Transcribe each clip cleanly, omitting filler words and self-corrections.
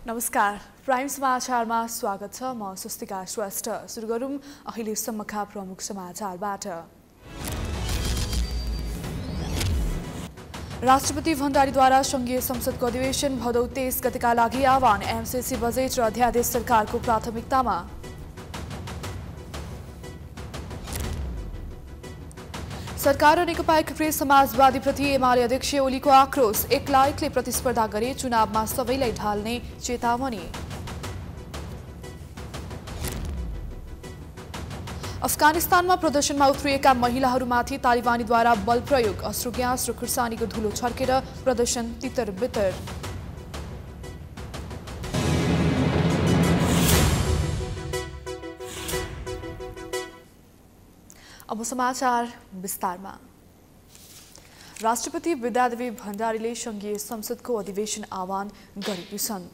नमस्कार, प्राइम समाचारमा स्वागत छ। म स्वस्तिका श्रेष्ठ। सुरु गरौँ अहिलेसम्मका प्रमुख समाचारबाट। राष्ट्रपति भण्डारीद्वारा संघीय संसदको अधिवेशन भदौ 23 गतेका लागि आह्वान। एमसीसी बजेट र अध्यादेश सरकारको प्राथमिकतामा। सरकार र नेकपा एकीकृत समाजवादीप्रति एमाले अध्यक्ष ओलीको आक्रोश। एकलायकले प्रतिस्पर्धा गरे चुनावमा सबैलाई ढाल्ने चेतावनी। अफगानिस्तानमा प्रदर्शनमा उत्रिएका महिलाहरूमाथि तालिबानीद्वारा बल प्रयोग। अश्रु ग्यास र खुर्सानीको धुलो छर्केर प्रदर्शन तितर-बितर। अब समाचार विस्तारमा। राष्ट्रपति विद्यादेवी भण्डारीले संघीय संसदको अधिवेशन आह्वान गरेकी छन्।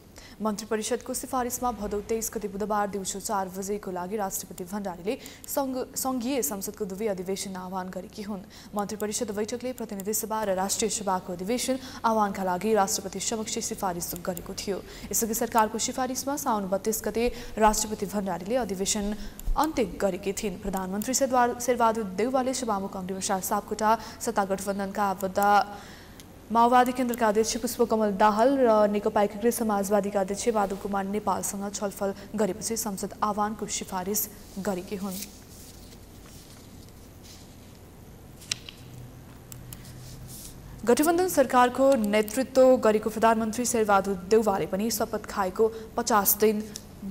मन्त्री परिषदको सिफारिसमा भदौ 23 गते बुधबार दिउँसो 4 बजेको लागि राष्ट्रपति भण्डारीले संघीय संसदको दुवै अधिवेशन आह्वान गरेकी हुन्। मन्त्री परिषद बैठकले प्रतिनिधि सभा र राष्ट्रिय सभाको अधिवेशन आह्वानका लागि राष्ट्रपति समक्ष सिफारिस गरेको थियो। यसअघि सरकारको सिफारिसमा साउन 32 गते राष्ट्रपति भण्डारीले अधिवेशन अन्त्य गरेकी थिइन्। प्रधानमन्त्री शेरबहादुर देउवाले सभामुख अग्निप्रसाद सापकोटा, सत्ता गठबन्धनका आबद्ध माओवादी केन्द्रका अध्यक्ष पुष्पकमल दाहाल र नेकपा एकीकृत समाजवादीका अध्यक्ष बादल कुमार नेपालसँग छलफल गरेपछि संसद आह्वानको सिफारिस गरेकी हुन्। गठबन्धन सरकारको नेतृत्व गरेको प्रधानमन्त्री शेरबहादुर देउवाले पनि शपथ खाएको 50 दिन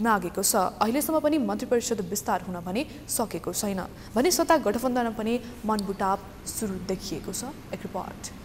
मागेको छ। अहिलेसम्म पनि मन्त्री परिषद विस्तार हुन भने सकेको छैन भने सत्ता गठबन्धनमा पनि मनमुटाव सुरु देखिएको छ। एक रिपोर्ट।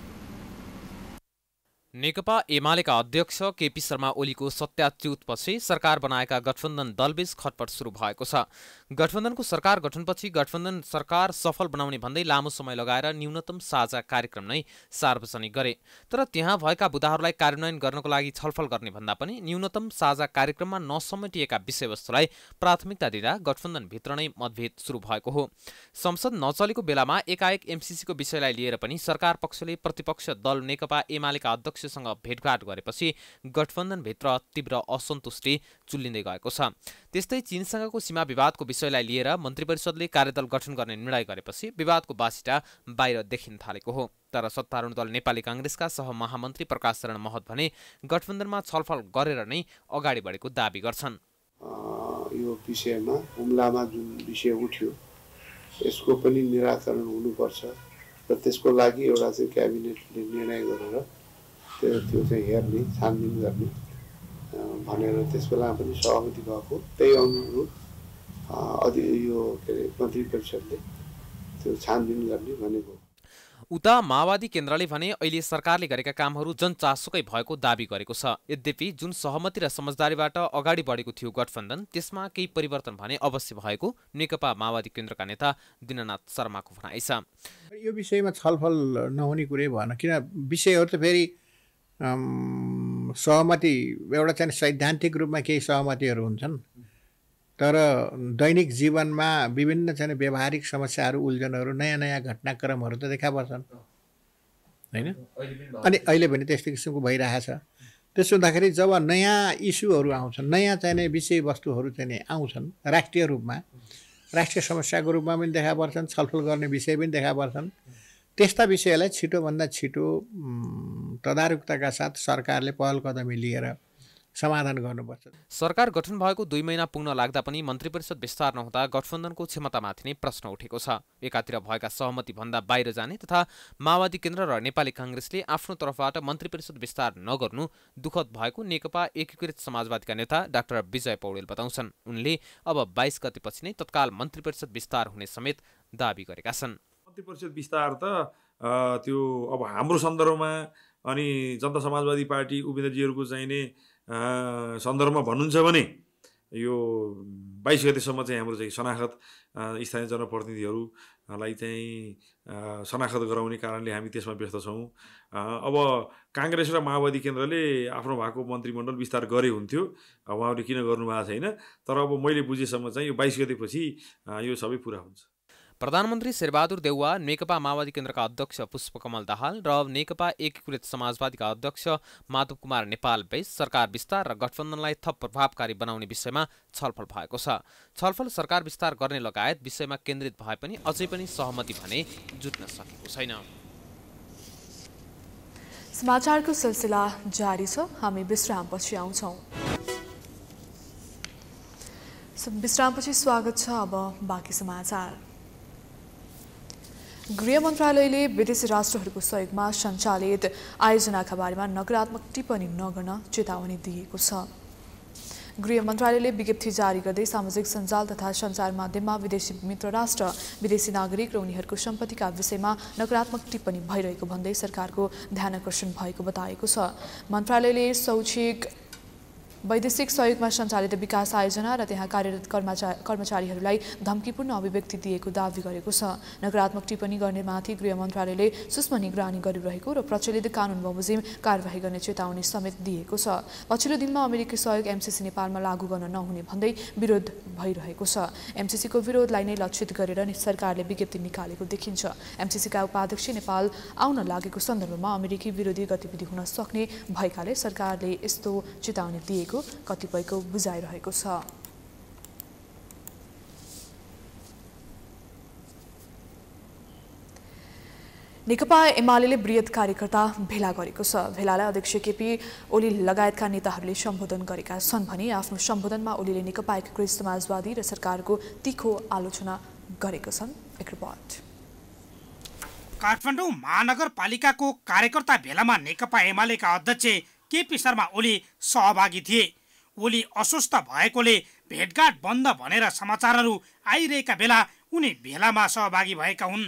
नेकपा एमालेका अध्यक्ष केपी शर्मा ओलीको सत्याच्युतपछि सरकार बनाएका गठबन्धन दलबीच खटपट सुरु भएको छ। गठबन्धनको सरकार गठनपछि गठबन्धन सरकार सफल बनाउने भन्दै लामो समय लगाएर न्यूनतम साझा कार्यक्रम नै सार्वजनिक गरे। तर त्यहाँ भएका बुदाहरूलाई कार्यान्वयन गर्नको लागि छलफल गर्ने भन्दा पनि न्यूनतम साझा कार्यक्रममा नसमेटिएका विषयवस्तुलाई प्राथमिकता दिँदा गठबन्धनभित्र नै मतभेद सुरु भएको हो। संसद नचलेको बेलामा एकाएक एमसीसीको विषयलाई लिएर पनि सरकार पक्षले प्रतिपक्ष दल नेकपा एमालेका अध्यक्ष सँग भेटघाट गरेपछि गठबन्धनभित्र तीव्र असन्तुष्टि चुल्लिँदै गएको छ। त्यस्तै चीनसँगको सीमा विवादको विषयलाई लिएर मन्त्री परिषदले कार्यदल गठन गर्ने निर्णय गरेपछि विवादको बासिटा बाहिर देखिन थालेको हो। तर सत्तारूढ दल नेपाली कांग्रेसका सहमहामन्त्री प्रकाश शरण महत भने गठबन्धनमा छलफल गरेर नै अगाडि बढेको दाबी गर्छन्। यो विषयमा हुम्लामा जुन विषय उठ्यो यसको पनि निराकरण हुनुपर्छ र त्यसको लागि एउटा चाहिँ क्याबिनेटले निर्णय गरेर त्यो चाहिँ हेर्ने छानबिन गर्ने भनेर त्यस बेला पनि सहमति भएको। त्यही अनुरूप यो के अरे मन्त्री परिषदले त्यो छानबिन गर्ने भनेको। उता माओवादी केन्द्रले भने अहिले सरकारले गरेका कामहरू जनचासोकै भएको दाबी गरेको छ। यद्यपि जुन सहमति र समझदारीबाट अगाडि बढेको थियो गठबन्धन त्यसमा केही परिवर्तन भने अवश्य भएको नेकपा माओवादी केन्द्रका नेता दिननाथ शर्माको भनाइ छ। यो विषयमा छलफल नहुने कुरै भएन, किन विषयहरू त फेरि सहमति एउटा चाहिँ सैद्धान्तिक रूपमा केही सहमतिहरू हुन्छन्, तर दैनिक जीवनमा विभिन्न चाहिँ व्यावहारिक समस्याहरू उल्झनहरू नयाँ नयाँ घटनाक्रमहरू त देखा पर्छन् होइन। अनि अहिले पनि त्यस्तो किसिमको भइरहेछ। त्यसो हुँदाखेरि जब नयाँ इस्युहरू आउँछन्, नयाँ चाहिँ विषयवस्तुहरू चाहिँ आउँछन् राष्ट्रिय रूपमा, राष्ट्रिय समस्याको रूपमा पनि देखा पर्छन्, छलफल गर्ने विषय पनि देखा पर्छन्। त्यस्ता विषयलाई छिटोभन्दा छिटो तदारुकताका साथ सरकारले पहल कदमी लिएर समाधान गर्नुपर्छ। सरकार गठन भएको 2 महिना पुग्न लाग्दा पनि मन्त्री परिषद विस्तार नहुँदा गठबन्धनको क्षमतामाथि नै प्रश्न उठेको छ। एकातिर भएका सहमति भन्दा बाहिर जाने तथा माओवादी केन्द्र र नेपाली कांग्रेसले आफ्नो तर्फबाट मन्त्री परिषद विस्तार नगर्नु दुःखद भएको नेकपा एकीकृत समाजवादीका नेता डाक्टर विजय पौडेल बताउँछन्। उनले अब 22 गतेपछि नै तत्काल मन्त्री परिषद विस्तार हुने समेत दाबी गरेका छन्। मन्त्री परिषद विस्तार त त्यो अब हाम्रो सन्दर्भमा अनि जनता समाजवादी पार्टी उपेन्द्रजीहरूको चाहिने सन्दर्भमा भन्नुहुन्छ भने यो 22 गतेसम्म चाहिँ हाम्रो चाहिँ शनाखत स्थानीय जनप्रतिनिधिहरूलाई चाहिँ शनाखत गराउने कारणले हामी त्यसमा व्यस्त छौँ। अब कांग्रेस र माओवादी केन्द्रले आफ्नो भएको मन्त्रीमण्डल विस्तार गरे हुन्थ्यो, उहाँहरूले किन गर्नुभएको छैन। तर अब मैले बुझेसम्म चाहिँ यो 22 गतेपछि यो सबै पुरा हुन्छ। प्रधानमन्त्री शेरबहादुर देउवा, नेकपा माओवादी केन्द्रका अध्यक्ष पुष्पकमल दाहाल र नेकपा एकीकृत समाजवादीका अध्यक्ष माधव कुमार नेपाल बीच सरकार विस्तार र गठबन्धनलाई थप प्रभावकारी बनाउने विषयमा छलफल भएको छ। छलफल सरकार विस्तार गर्ने लगायत विषयमा केन्द्रित भए पनि अझै पनि सहमति भने जुट्न सकेको छैन। समाचारको सिलसिला जारी छ। हामी विश्रामपछि आउँछौँ। विश्रामपछि स्वागत छ। अब बाँकी समाचार। गृह मन्त्रालयले विदेशी राष्ट्रहरूको सहयोगमा सञ्चालित आयोजनाका बारेमा नकारात्मक टिप्पणी नगर्न चेतावनी दिएको छ। गृह मन्त्रालयले विज्ञप्ति जारी गर्दै सामाजिक सञ्जाल तथा सञ्चार माध्यममा विदेशी मित्र राष्ट्र, विदेशी नागरिक र उनीहरूको सम्पत्तिका विषयमा नकारात्मक टिप्पणी भइरहेको भन्दै सरकारको ध्यानकर्षण भएको बताएको छ। मन्त्रालयले शैक्षिक वैदेशिक सहयोगमा सञ्चालित विकास आयोजना र त्यहाँ कार्यरत कर्मचारीहरूलाई धम्कीपूर्ण अभिव्यक्ति दिएको दावी गरेको छ। नकारात्मक टिप्पणी गर्नेमाथि गृह मन्त्रालयले सूक्ष्म निगरानी गरिरहेको र प्रचलित कानुन बमोजिम कारबाही गर्ने चेतावनी समेत दिएको छ। पछिल्लो दिनमा अमेरिकी सहयोग एमसीसी नेपालमा लागू गर्न नहुने भन्दै विरोध भइरहेको छ। एमसीसीको विरोधलाई नै लक्षित गरेर सरकारले विज्ञप्ति निकालेको देखिन्छ। एमसीसीका उपाध्यक्ष नेपाल आउन लागेको सन्दर्भमा अमेरिकी विरोधी गतिविधि हुन सक्ने भएकाले सरकारले यस्तो चेतावनी दिएको कतिपयको बुझाइरहेको छ। नेकपा एमाले वृहत कार्यकर्ता भेला गरेको छ। भेलालाई अध्यक्ष केपी ओली लगायतका नेताहरूले सम्बोधन गरेका छन् भने आफ्नो सम्बोधनमा ओलीले नेकपा एकीकृत समाजवादी र सरकारको तीखो आलोचना गरेका छन्। एक रिपोर्ट। काठमाडौँ महानगरपालिकाको कार्यकर्ता भेलामा नेकपा एमालेका अध्यक्ष केपी शर्मा ओली सहभागी थिए। ओली अस्वस्थ भएकोले भेटघाट बन्द भनेर समाचारहरू आइरहेका बेला उनी भेलामा सहभागी भएका हुन्।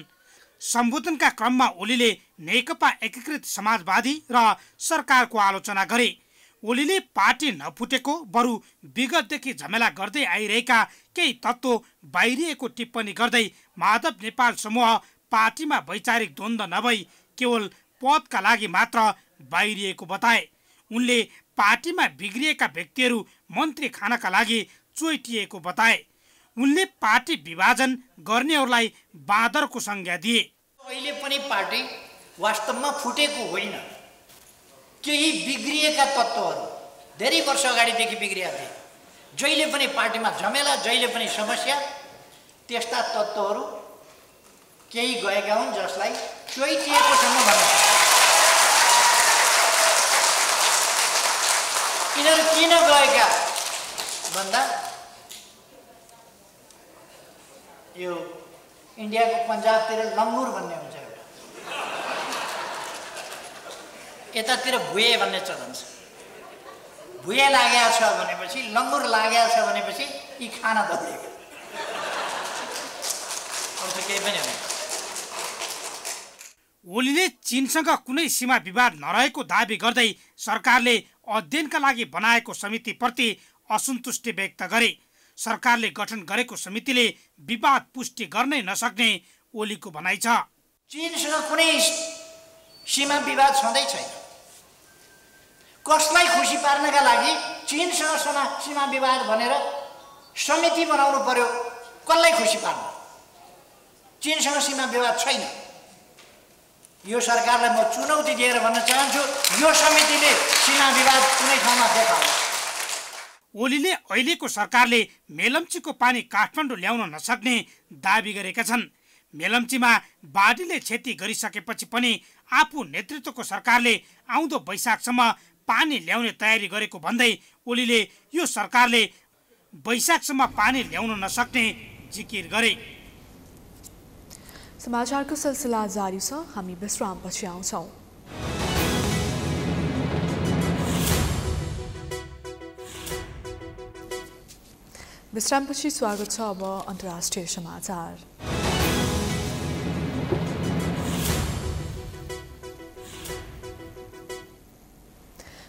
सम्बोधनका क्रममा ओलीले नेकपा एकीकृत समाजवादी र सरकारको आलोचना गरे। ओलीले पार्टी नफुटेको बरु विगतदेखि झमेला गर्दै आइरहेका केही तत्त्व बाहिरिएको टिप्पणी गर्दै माधव नेपाल समूह पार्टीमा वैचारिक द्वन्द्व नभई केवल पदका लागि मात्र बाहिरिएको बताए। उनले पार्टीमा बिग्रिएका व्यक्तिहरू मन्त्री खानका लागि चोइटिएको बताए। उनले पार्टी विभाजन गर्नेहरूलाई बाँदरको संज्ञा दिए। अहिले पनि पार्टी वास्तवमा फुटेको होइन, केही बिग्रिएका तत्त्वहरू धेरै वर्ष अगाडिदेखि बिग्रिएका थिए। जहिले पनि पार्टीमा झमेला, जहिले पनि समस्या, त्यस्ता तत्त्वहरू केही गएका हुन् जसलाई चोइटिएकोसम्म भन्न सक्छ। यिनीहरू किन गएका भन्दा यो इन्डियाको पन्जाबतिर लङ्गुर भन्ने हुन्छ एउटा, यतातिर भुए भन्ने चलन छ। भुए लागेको छ भनेपछि, लङ्गुर लागेको छ भनेपछि यी खान दौडेका, अरू केही पनि होइन। ओलीले चीनसँग कुनै सीमा विवाद नरहेको दावी गर्दै सरकारले अध्ययनका लागि बनाएको समितिप्रति असन्तुष्टि व्यक्त गरे। सरकारले गठन गरेको समितिले विवाद पुष्टि गर्नै नसक्ने ओलीको भनाइ छ। चीनसँग कुनै सीमा विवाद छँदै छैन। कसलाई खुसी पार्नका लागि चीनसँग सीमा विवाद भनेर समिति बनाउनु पर्यो? कसलाई खुसी पार्न? चीनसँग सीमा विवाद छैन। यो सरकारलाई म चुनौती दिएर भन्न चाहन्छु, यो समितिले सीमा विवाद कुनै ठाउँमा देखाओस्। ओलीले अहिलेको सरकारले मेलम्चीको पानी काठमाडौँ ल्याउन नसक्ने दावी गरेका छन्। मेलम्चीमा बाढीले क्षति गरिसकेपछि पनि आफू नेतृत्वको सरकारले आउँदो वैशाखसम्म पानी ल्याउने तयारी गरेको भन्दै ओलीले यो सरकारले वैशाखसम्म पानी ल्याउन नसक्ने जिकिर गरे। समाचारको सिलसिला जारी छ। हामी विश्रामपछि आउँछौँ। विश्रामपछि स्वागत छ। अब अन्तर्राष्ट्रिय समाचार।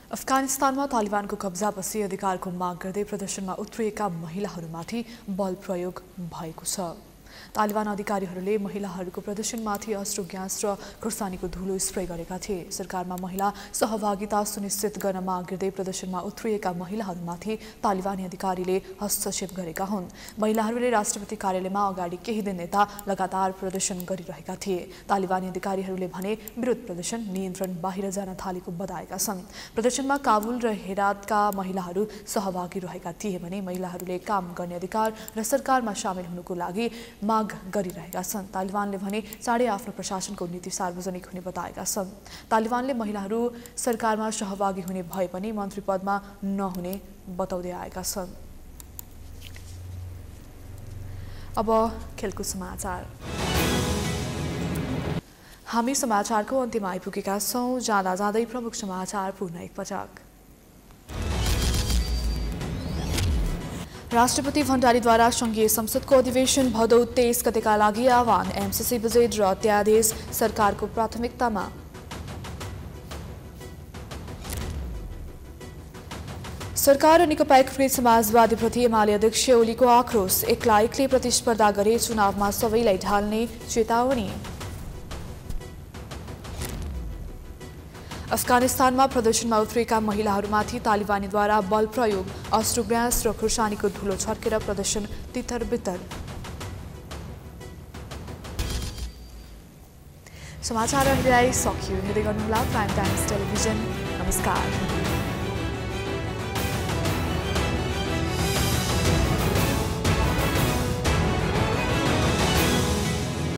अफगानिस्तानमा तालिबानको कब्जापछि अधिकारको माग गर्दै प्रदर्शनमा उत्रिएका महिलाहरूमाथि बल प्रयोग भएको छ। तालिबान अधिकारीहरूले महिलाहरूको प्रदर्शनमाथि अश्रु ग्यास र खुर्सानीको धुलो स्प्रे गरेका थिए। सरकारमा महिला सहभागिता सुनिश्चित गर्न माग गर्दै प्रदर्शनमा उत्रिएका महिलाहरूमाथि तालिबानी अधिकारीले हस्तक्षेप गरेका हुन्। महिलाहरूले राष्ट्रपति कार्यालयमा अगाडि केही दिन यता लगातार प्रदर्शन गरिरहेका थिए। तालिबानी अधिकारीहरूले भने विरोध प्रदर्शन नियन्त्रण बाहिर जान थालेको बताएका छन्। प्रदर्शनमा काबुल र हेरातका महिलाहरू सहभागी रहेका थिए भने महिलाहरूले काम गर्ने अधिकार र सरकारमा सामेल हुनुको लागि माग गरिरहेका छन्। तालिबानले भने चाँडै आफ्नो प्रशासनको नीति सार्वजनिक हुने बताएका छन्। तालिबानले महिलाहरू सरकारमा सहभागी हुने भए पनि मन्त्री पदमा नहुने बताउँदै आएका छन्। अब खेलकुद समाचार। हामी समाचारको अन्त्यमा आइपुगेका छौँ। जाँदा जाँदै प्रमुख समाचार पुनः एकपटक। राष्ट्रपति भण्डारीद्वारा संघीय संसदको अधिवेशन भदौ 23 गतेका लागि आह्वान। एमसीसी बजेट र अध्यादेश सरकारको प्राथमिकतामा। सरकार र नेकपा एकीकृत समाजवादीप्रति एमाले अध्यक्ष ओलीको आक्रोश। एक्लै एक्लै प्रतिस्पर्धा गरे चुनावमा सबैलाई ढाल्ने चेतावनी। अफगानिस्तानमा प्रदर्शनमा उत्रिएका महिलाहरूमाथि तालिबानीद्वारा बल प्रयोग। अश्रु ग्यास र खुर्सानीको धुलो छर्केर प्रदर्शन तितर-बितर। समाचार अहिले सकियो। हेर्दै गर्नुहोला प्राइम टाइम्स टेलिभिजन। नमस्कार।